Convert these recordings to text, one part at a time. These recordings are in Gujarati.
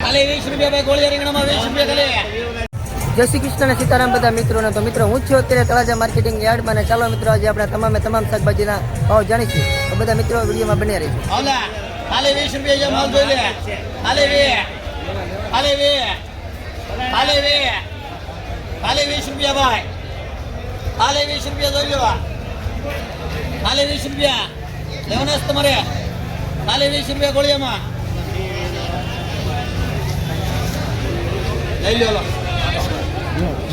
ખાલી 20 રૂપિયા ભાઈ ગોળિયા રીંગણામાં 20 રૂપિયા ખાલી. જય શ્રી કૃષ્ણ અને સીતારામ બધા મિત્રોને. તો મિત્રો હું છું અત્યારે તળાજા માર્કેટિંગ યાર્ડમાં અને ચાલો મિત્રો આજે આપણે તમામ શાકભાજીના ભાવ જાણીશું. તો બધા મિત્રો વિડીયોમાં બન્યા રહીશું. આવલા ખાલી 20 રૂપિયા જે માલ જોઈ લે. ખાલી 20 રૂપિયા ભાઈ. ખાલી 20 રૂપિયા જોઈ લો. ખાલી 20 રૂપિયા લેવાના છે તમારે. ખાલી 20 રૂપિયા ગોળિયામાં લઈ લો.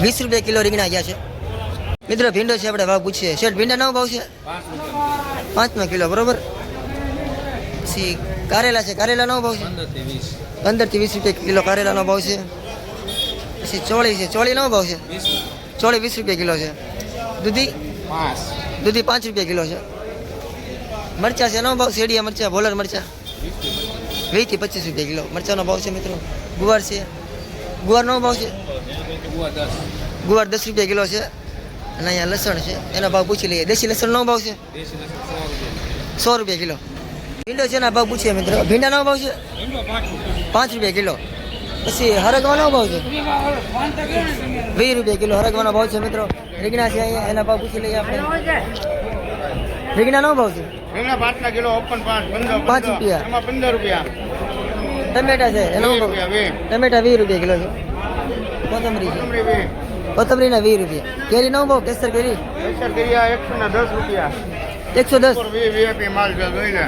20 રૂપિયા કિલો રીંગણા ગયા છે મિત્રો. ભીંડો છે, આપણે ભાવ પૂછીએ. શેઠ ભીંડા નવો ભાવ છે 5 કિલો બરોબર. પછી કારેલા છે, કારેલા નવો ભાવ છે 15 થી 20 રૂપિયા કિલો કારેલાનો ભાવ છે. પછી ચોળી છે, ચોળી નવો ભાવ છે ચોળી 20 રૂપિયા કિલો છે. દૂધી 5 રૂપિયા કિલો છે. મરચા છે નવો ભાવ, શેડિયા મરચા, ભોલર મરચા 20 થી 25 રૂપિયા કિલો મરચાનો ભાવ છે મિત્રો. ગુવાર છે, ગુવાર નવો ભાવ છે, ગુવાર 10 રૂપિયા કિલો છે. અને અહીંયા લસણ છે, એનો ભાવ પૂછી લઈએ. દેશી લસણ નો ભાવ છે 100 રૂપિયા કિલો. ભીંડો છે એના ભાવ પૂછીએ મિત્રો. ભીંડા નો ભાવ છે 5 રૂપિયા કિલો. પછી હરગવાનો ભાવ છે 20 રૂપિયા કિલો હરગવાનો ભાવ છે મિત્રો. રીંગણા છે અહીંયા, એના ભાવ પૂછી લઈએ આપણે. રીંગણા નો ભાવ છે 5 કિલો 5 રૂપિયા. 15 રૂપિયા. ટમેટા છે એનો ભાવ, ટમેટા 20 રૂપિયા કિલો છે. કોથમરી છે, કોથમરીના 20 રૂપિયા. કેરી નો ભાવ, કેસર કેરી 110 રૂપિયા. 110 માલ જોઈ લે.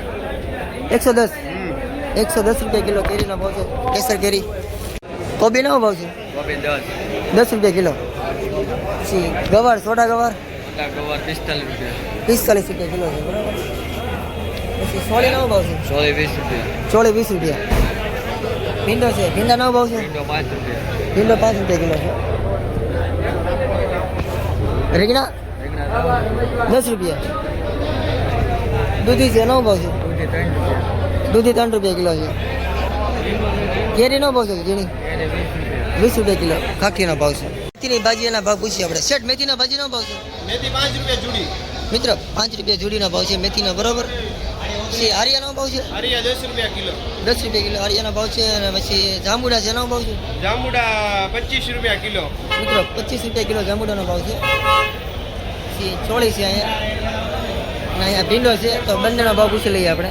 110 રૂપિયા કિલો કેરીનો ભાવ છે. કેસર કેરી. કોબી નો ભાવ છે 10 રૂપિયા કિલો. પછી ગવાર, સોડા ગવાર 45 રૂપિયા કિલો છે બરાબર. પછી સોળી નો ભાવ છે ચોળી 20 રૂપિયા. ભીંડો છે, ભીંડા નો ભાવ છે ભીંડો 5 રૂપિયા કિલો છે. રીંગણા 10 રૂપિયા. દૂધી છે નો ભાવ છે દૂધી 3 રૂપિયા કિલો છે. કેરી નો ભાવ છે ઝીણી 20 રૂપિયા કિલો. ખાખીનો ભાવ છે. મેથીની ભાજી એના ભાવ પૂછીએ આપણે. શેઠ મેથીના ભાજીનો ભાવ છે મેથી 5 રૂપિયા જુડી મિત્રો. 5 રૂપિયા જોડીનો ભાવ છે મેથીનો બરોબર. પછી આરિયાનો ભાવ છે હરિયા 10 રૂપિયા કિલો. 10 રૂપિયા કિલો આરિયાનો ભાવ છે. અને પછી જાંબુડા છે એનો ભાવ છે જાંબુડા 25 રૂપિયા કિલો મિત્રો. 25 રૂપિયા કિલો જાંબુડાનો ભાવ છે. પછી ચોળી છે અહીંયા, અને અહીંયા ભીંડો છે. તો બંનેનો ભાવ પૂછી લઈએ આપણે.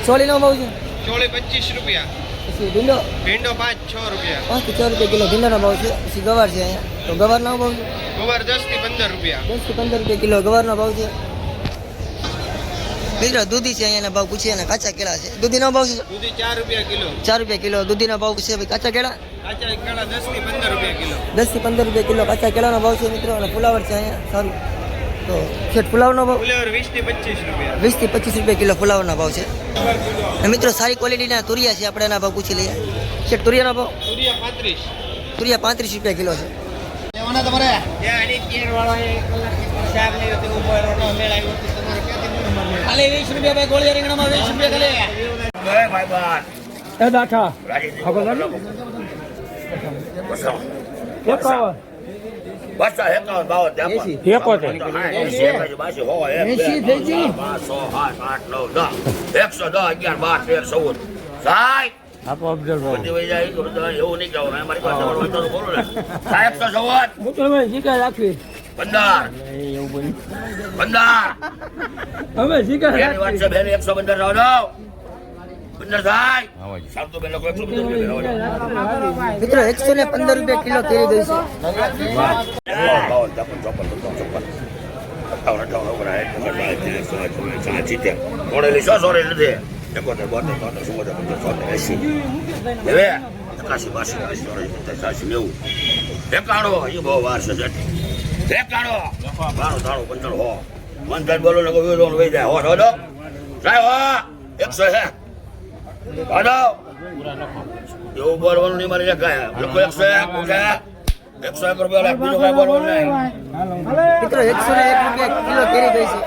ચોળીનો ભાવ છે ચોળી 25 રૂપિયા. પછી ભીંડો ભીંડો 5-6 રૂપિયા. 5 થી 6 રૂપિયા કિલો ભીંડાનો ભાવ છે. પછી ગવાર છે અહીંયા, તો ગવારનો ભાવ છે ગવાર 10 થી 15 રૂપિયા. 10 થી 15 રૂપિયા કિલો ગવારનો ભાવ છે મિત્રો. દૂધી છે અહીંયાના ભાવ પૂછીએ. અને કાચા કેળા છે, દૂધીનો ભાવ છે દૂધી 4 રૂપિયા કિલો. 4 રૂપિયા કિલો દૂધીનો ભાવ છે. ભાઈ કાચા કેળા કાચા કેળા 10 થી 15 રૂપિયા કિલો. 10 થી 15 રૂપિયા કિલો કાચા કેળાનો ભાવ છે મિત્રો. અને ફુલાવર છે અહીંયા સારું. તો શેઠ ફુલાવરનો ભાવ ફુલેવર 20 થી 25 રૂપિયા. 20 થી 25 રૂપિયા કિલો ફુલાવરના ભાવ છે. અને મિત્રો સારી ક્વોલિટીના તુરિયા છે, આપણે એના ભાવ પૂછી લઈએ. શેઠ તુરિયાનો ભાવ તુરિયા 35. તુરિયા 35 રૂપિયા કિલો છે. લેવાના તમારે જે આની કેર વાળો એક કલાક શાક નહીં રહેતું ઉભો રોટો મેળ આવ્યો તો તમારે ક્યાંથી ખાલી 20 રૂપિયા ભાઈ ગોળિયા રીંગણામાં 20 રૂપિયા ખાલી. ભાઈ બાર એ દાઠા ખબર બસ 51 બાવન 73 સાહેબ આપો અફઝલ બધી વહી જાય તો એવું નહીં કહેવું. મારી પાસે બોલો ને સાહેબ 114 ભાઈ શીખા રાખવી 15 એવું બન્યું 15 હવે શીખા એની વાત છે બેન 115 રાવ દો 15 થાય સાહેબ તો બેન લોકો 115 રૂપિયા મિત્રો 115 રૂપિયા કિલો કેરી દઈ છે. મોડેલી 100 નથી 71 72 73 હવે 81 82 એકાણો એ બહુ વાર છે. એકાણો 92 53 હો મન થાય બોલો ને કોઈ વહી જાય હો દો સાહેબ 101 હાલો એવું બોલવાનું નહીં. મારી કાંઈ લોકો 101 રૂપિયા લાખ બીજું કાંઈ બોલવાનું નહીં મિત્રો. 101 રૂપિયા કિલો કેરી દઈ છે.